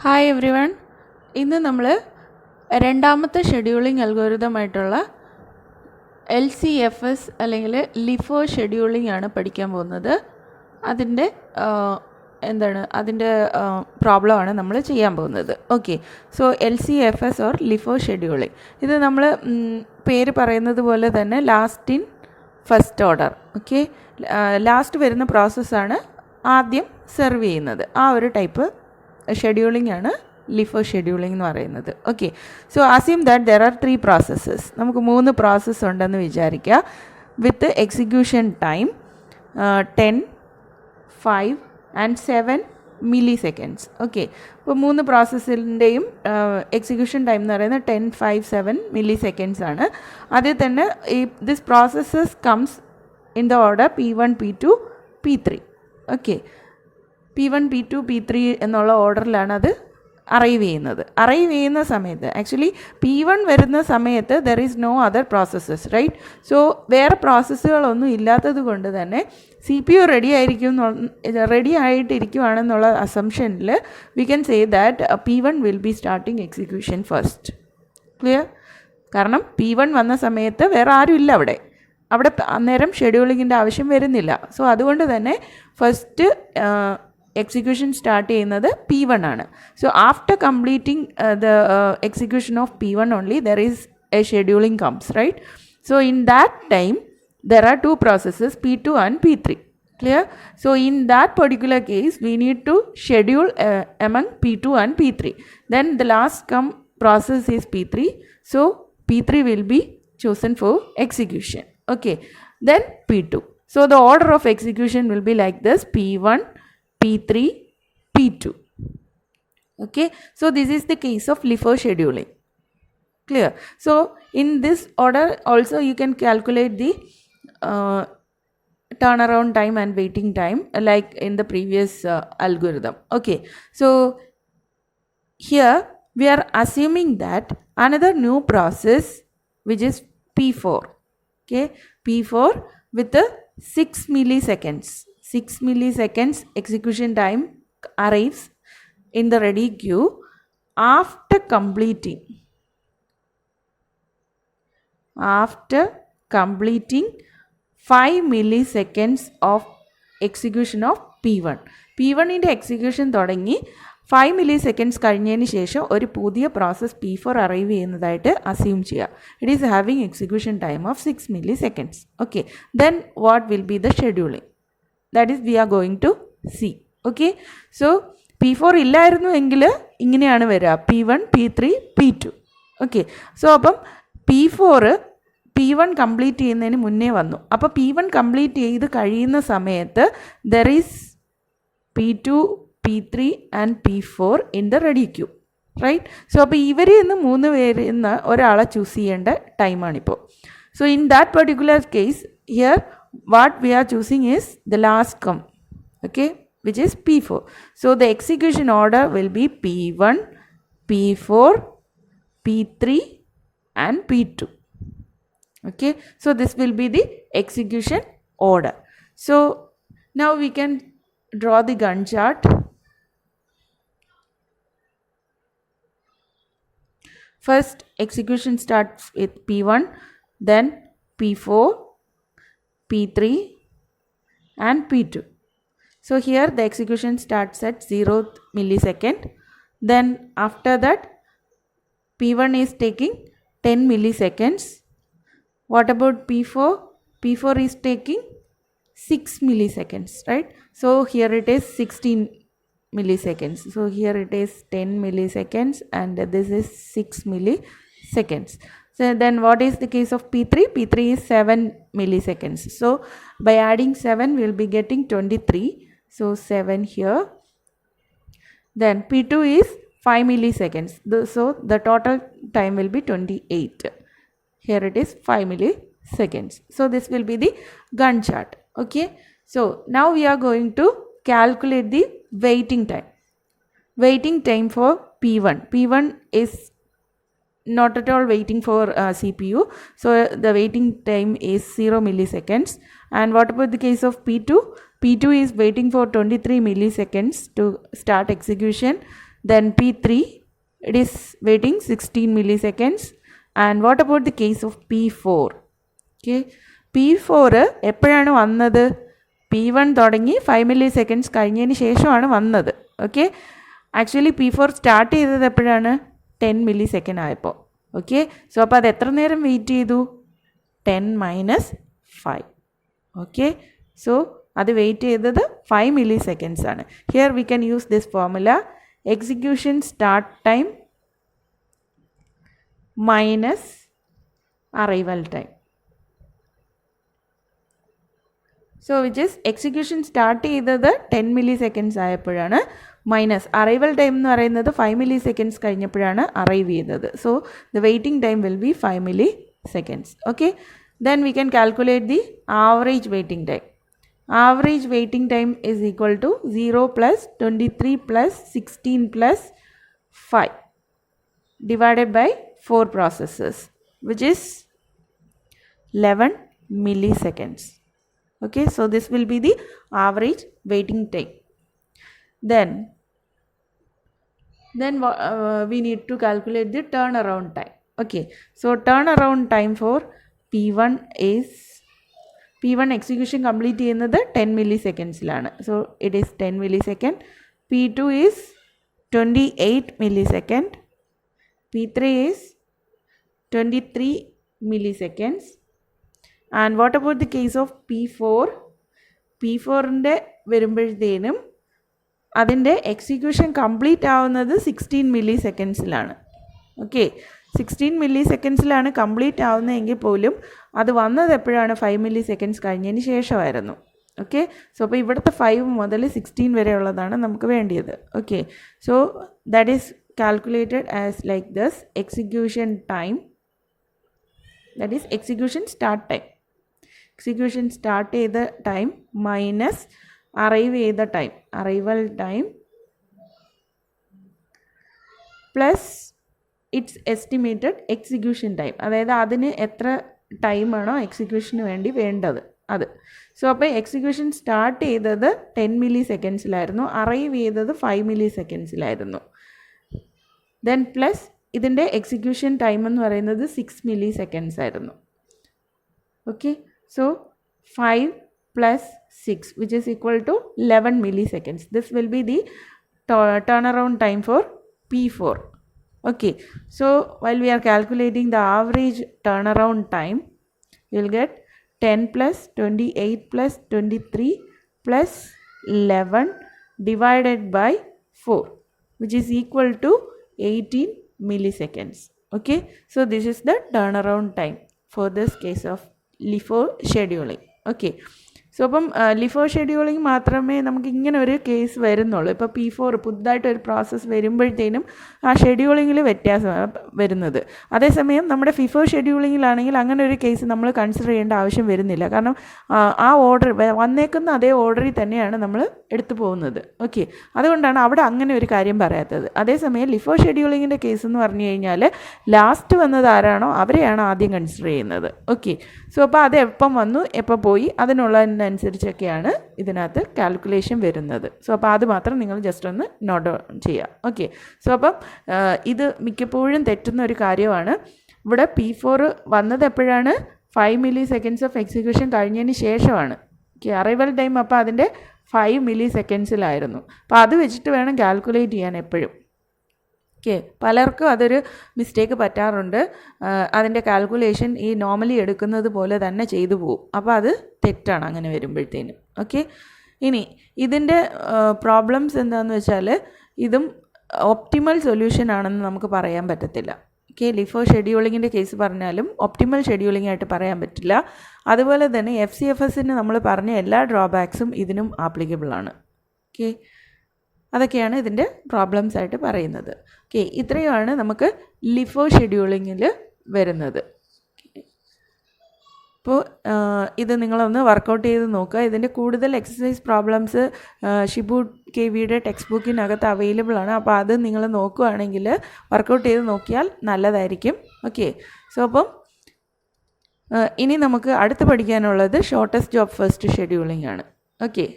Hi every one. ഇന്ന് നമ്മൾ രണ്ടാമത്തെ ഷെഡ്യൂളിംഗ് അൽഗോരിതമായിട്ടുള്ള LCFS അല്ലെങ്കിൽ ലിഫോ ഷെഡ്യൂളിംഗ് ആണ് പഠിക്കാൻ പോകുന്നത്. അതിൻ്റെ പ്രോബ്ലമാണ് നമ്മൾ ചെയ്യാൻ പോകുന്നത്. Okay, so LCFS or LIFO scheduling, ഇത് നമ്മൾ പേര് പറയുന്നത് പോലെ തന്നെ last in first order. Okay, last വരുന്ന പ്രോസസ്സാണ് ആദ്യം സെർവ് ചെയ്യുന്നത്. ആ ഒരു ടൈപ്പ് ഷെഡ്യൂളിംഗ് ആണ് ലിഫോ ഷെഡ്യൂളിംഗ് എന്ന് പറയുന്നത്. Okay, so assume that there are 3 processes. നമുക്ക് 3 പ്രോസസ്സ് ഉണ്ടെന്ന് വിചാരിക്കുക, വിത്ത് execution time 10, 5 and 7 milli seconds. Okay, അപ്പോൾ 3 പ്രോസസ്സിൻ്റെയും എക്സിക്യൂഷൻ ടൈം എന്ന് പറയുന്നത് 10, 5, 7 മില്ലി സെക്കൻഡ്സ് ആണ്. അതിൽ തന്നെ ഈ this processes comes in the order P1, P2, P3. Okay, P1, P2, P3 എന്നുള്ള ഓർഡറിലാണ് അത് അറൈവ് ചെയ്യുന്ന സമയത്ത് ആക്ച്വലി P1 വരുന്ന സമയത്ത് there is no other processes, right? So വേറെ പ്രോസസ്സുകളൊന്നും ഇല്ലാത്തത് കൊണ്ട് തന്നെ CPU റെഡി ആയിട്ടിരിക്കുവാണെന്നുള്ള അസംഷനിൽ we can say that P1 will be starting execution first. Clear? കാരണം P1 വന്ന സമയത്ത് വേറെ ആരും ഇല്ല അവിടെ അന്നേരം ഷെഡ്യൂളിങ്ങിൻ്റെ ആവശ്യം വരുന്നില്ല. സോ അതുകൊണ്ട് തന്നെ ഫസ്റ്റ് എക്സിക്യൂഷൻ സ്റ്റാർട്ട് ചെയ്യുന്നത് P1 ആണ്. So after completing the execution of P1 only there is a scheduling comes, right? So in that time there are 2 processes, P2 and P3. Clear? So in that particular case we need to schedule among P2 and P3. Then the last come process is P3. So P3 will be chosen for execution. Okay, then P2. So the order of execution will be like this: P1, P3, P2. Okay, so this is the case of LIFO scheduling. Clear? So in this order also you can calculate the turnaround time and waiting time like in the previous algorithm. Okay, so here we are assuming that another new process which is P4. Okay, P4 with the 6 milliseconds. 6 milliseconds execution time arrives in the ready queue after completing 5 milliseconds of execution of P1. P1-ൻ്റെ execution തുടങ്ങി 5 milliseconds കഴിഞ്ഞതിന് ശേഷം ഒരു പുതിയ process P4 arrive ചെയ്യുന്നതായിട്ട് assume ചെയ്യുക. It is having execution time of 6 milliseconds. Okay, then what will be the scheduling? That is we are going to see. Okay, so P4 ഇല്ലായിരുന്നു എങ്കിൽ ഇങ്ങനെയാണ് വരിക: P1, P3, P2. Okay, so അപ്പം P1 complete ചെയ്യുന്നതിന് മുന്നേ വന്നു. അപ്പോൾ P1 complete ചെയ്ത് കഴിയുന്ന സമയത്ത് there is P2, P3 and P4 in the ready queue, right? So അപ്പോൾ ഇവരിൽ നിന്ന് 3 പേരിൽ നിന്ന് ഒരാളെ ചൂസ് ചെയ്യേണ്ട ടൈമാണിപ്പോൾ. So in that particular case here what we are choosing is the last come, okay, which is P4. So the execution order will be P1, P4, P3 and P2. Okay, so this will be the execution order. So now we can draw the Gantt chart. First execution starts with P1, then P4, P3 and P2. So here the execution starts at 0th millisecond. Then after that P1 is taking 10 milliseconds. What about P4? P4 is taking 6 milliseconds, right? So here it is 16 milliseconds. So here it is 10 milliseconds and this is 6 milliseconds. So then what is the case of P3? P3 is 7 milliseconds. So by adding 7 we will be getting 23. So 7 here. Then P2 is 5 milliseconds. So the total time will be 28. Here it is 5 milliseconds. So this will be the Gantt chart. Okay. So now we are going to calculate the waiting time. Waiting time for P1. P1 is not at all waiting for CPU. So the waiting time is 0 milliseconds. And what about the case of P2? P2 is waiting for 23 milliseconds to start execution. Then P3, it is waiting 16 milliseconds. And what about the case of P4? Okay, P4 എപ്പോഴാണ് വന്നത്? P1 തുടങ്ങി 5 milliseconds കഴിഞ്ഞതിന് ശേഷമാണ് വന്നത്. Okay, actually P4 start ചെയ്തത് എപ്പോഴാണ്? 10 millisecond ആയപ്പോൾ. Okay, so അപ്പോൾ അത് എത്ര നേരം വെയിറ്റ് ചെയ്തു? 10 minus 5. ഓക്കെ, സോ അത് വെയിറ്റ് ചെയ്തത് 5 milliseconds ആണ്. Here we can use this formula, execution start time minus arrival time. So which is execution start ചെയ്തത് 10 milliseconds ആയപ്പോഴാണ്, മൈനസ് അറൈവൽ ടൈം എന്ന് പറയുന്നത് 5 milliseconds കഴിഞ്ഞപ്പോഴാണ് അറൈവ് ചെയ്തത്. So the waiting time will be 5 milliseconds. Okay, then we can calculate the average waiting time. Average waiting time is equal to 0 plus 23 plus 16 plus 5 divided by 4 processes, which is 11 milliseconds. Okay, so this will be the average waiting time. Then we need to calculate the turnaround time. Okay, so turnaround time for P1 is, P1 execution complete ചെയ്യുന്നത് 10 millisecondsലാണ്. So it is 10 millisecond. P2 is 28 millisecond. P3 is 23 milliseconds. And what about the case of P4? P4ൻ്റെ വരുമ്പോഴത്തേനും അതിൻ്റെ execution complete ആവുന്നത് 16 millisecondsലാണ്. Okay, 16 millisecondsലാണ് complete ആവുന്നതെങ്കിൽ പോലും അത് വന്നത് എപ്പോഴാണ്? 5 milliseconds കഴിഞ്ഞതിന് ശേഷമായിരുന്നു. ഓക്കെ, സോ അപ്പോൾ ഇവിടുത്തെ 5 മുതൽ 16 വരെ ഉള്ളതാണ് നമുക്ക് വേണ്ടിയത്. Okay, so that is calculated as like this, execution time, that is execution start time, execution start ചെയ്ത ടൈം മൈനസ് അറൈവ് ചെയ്ത time, arrival time, plus it's estimated execution time, അതായത് അതിന് എത്ര ടൈമാണോ എക്സിക്യൂഷന് വേണ്ടി വേണ്ടത് അത്. സോ അപ്പോൾ എക്സിക്യൂഷൻ സ്റ്റാർട്ട് ചെയ്തത് 10 millisecondsലായിരുന്നു, അറൈവ് ചെയ്തത് 5 millisecondsലായിരുന്നു. ദെൻ പ്ലസ് ഇതിൻ്റെ എക്സിക്യൂഷൻ ടൈം എന്ന് പറയുന്നത് 6 milliseconds ആയിരുന്നു. Okay, so 5 plus 6 which is equal to 11 milliseconds. This will be the turnaround time for P4. Okay, so while we are calculating the average turnaround time, you will get 10 plus 28 plus 23 plus 11 divided by 4, which is equal to 18 milliseconds. Okay, so this is the turnaround time for this case of LIFO scheduling. Okay, so അപ്പം LIFO scheduling മാത്രമേ നമുക്ക് ഇങ്ങനെ ഒരു case വരുന്നുള്ളൂ. ഇപ്പോൾ P4 പുതുതായിട്ടൊരു process വരുമ്പോഴത്തേനും ആ ഷെഡ്യൂളിങ്ങിൽ വ്യത്യാസമാണ് വരുന്നത്. അതേസമയം നമ്മുടെ ഫിഫോ ഷെഡ്യൂളിങ്ങിലാണെങ്കിൽ അങ്ങനെ ഒരു കേസ് നമ്മൾ കൺസിഡർ ചെയ്യേണ്ട ആവശ്യം വരുന്നില്ല. കാരണം ആ ഓർഡർ വന്നേക്കുന്ന അതേ ഓർഡറിൽ തന്നെയാണ് നമ്മൾ എടുത്തു പോകുന്നത്. ഓക്കെ, അതുകൊണ്ടാണ് അവിടെ അങ്ങനെ ഒരു കാര്യം പറയാത്തത്. അതേസമയം ലിഫോ ഷെഡ്യൂളിങ്ങിൻ്റെ കേസ് എന്ന് പറഞ്ഞു കഴിഞ്ഞാൽ ലാസ്റ്റ് വന്നത് ആരാണോ അവരെയാണ് ആദ്യം കൺസിഡർ ചെയ്യുന്നത്. ഓക്കെ, സോ അപ്പോൾ അത് എപ്പം വന്നു എപ്പോൾ പോയി അതിനുള്ളതിനനുസരിച്ചൊക്കെയാണ് ഇതിനകത്ത് കാൽക്കുലേഷൻ വരുന്നത്. സോ അപ്പോൾ അത് മാത്രം നിങ്ങൾ ജസ്റ്റ് ഒന്ന് നോട്ട് ഡൗൺ ചെയ്യുക. ഓക്കെ, സോ അപ്പം ഇത് മിക്കപ്പോഴും തെറ്റുന്ന ഒരു കാര്യമാണ്. ഇവിടെ P4 വന്നത് എപ്പോഴാണ്? 5 milliseconds ഓഫ് എക്സിക്യൂഷൻ കഴിഞ്ഞതിന് ശേഷമാണ്. ഓക്കെ, അറൈവൽ ടൈം അപ്പോൾ അതിൻ്റെ 5 millisecondsലായിരുന്നു. അപ്പോൾ അത് വെച്ചിട്ട് വേണം കാൽക്കുലേറ്റ് ചെയ്യാൻ എപ്പോഴും. ഓക്കെ, പലർക്കും അതൊരു മിസ്റ്റേക്ക് പറ്റാറുണ്ട്. അതിൻ്റെ കാൽക്കുലേഷൻ ഈ നോർമലി എടുക്കുന്നത് പോലെ തന്നെ ചെയ്തു പോകും. അപ്പോൾ അത് തെറ്റാണ് അങ്ങനെ വരുമ്പോഴത്തേനും. ഓക്കെ, ഇനി ഇതിൻ്റെ പ്രോബ്ലംസ് എന്താണെന്ന് വെച്ചാൽ ഇതും ഒപ്റ്റിമൽ സൊല്യൂഷൻ ആണെന്ന് നമുക്ക് പറയാൻ പറ്റത്തില്ല. ഓക്കെ, ലിഫോ ഷെഡ്യൂളിങ്ങിൻ്റെ കേസ് പറഞ്ഞാലും ഒപ്റ്റിമൽ ഷെഡ്യൂളിംഗ് ആയിട്ട് പറയാൻ പറ്റില്ല. അതുപോലെ തന്നെ FCFSന് നമ്മൾ പറഞ്ഞ എല്ലാ ഡ്രോബാക്സും ഇതിനും ആപ്ലിക്കബിൾ ആണ്. ഓക്കെ, അതൊക്കെയാണ് ഇതിൻ്റെ പ്രോബ്ലംസ് ആയിട്ട് പറയുന്നത്. ഓക്കെ, ഇത്രയുമാണ് നമുക്ക് ലിഫോ ഷെഡ്യൂളിങ്ങിൽ വരുന്നത്. അപ്പോൾ ഇത് നിങ്ങളൊന്ന് വർക്കൗട്ട് ചെയ്ത് നോക്കുക. ഇതിൻ്റെ കൂടുതൽ എക്സസൈസ് പ്രോബ്ലംസ് ഷിബു KVയുടെ ടെക്സ്റ്റ് ബുക്കിനകത്ത് അവൈലബിൾ ആണ്. അപ്പോൾ അത് നിങ്ങൾ നോക്കുകയാണെങ്കിൽ വർക്കൗട്ട് ചെയ്ത് നോക്കിയാൽ നല്ലതായിരിക്കും. ഓക്കെ, സോ അപ്പം ഇനി നമുക്ക് അടുത്ത് പഠിക്കാനുള്ളത് ഷോർട്ടസ്റ്റ് ജോബ് ഫസ്റ്റ് ഷെഡ്യൂളിംഗ് ആണ്. ഓക്കെ.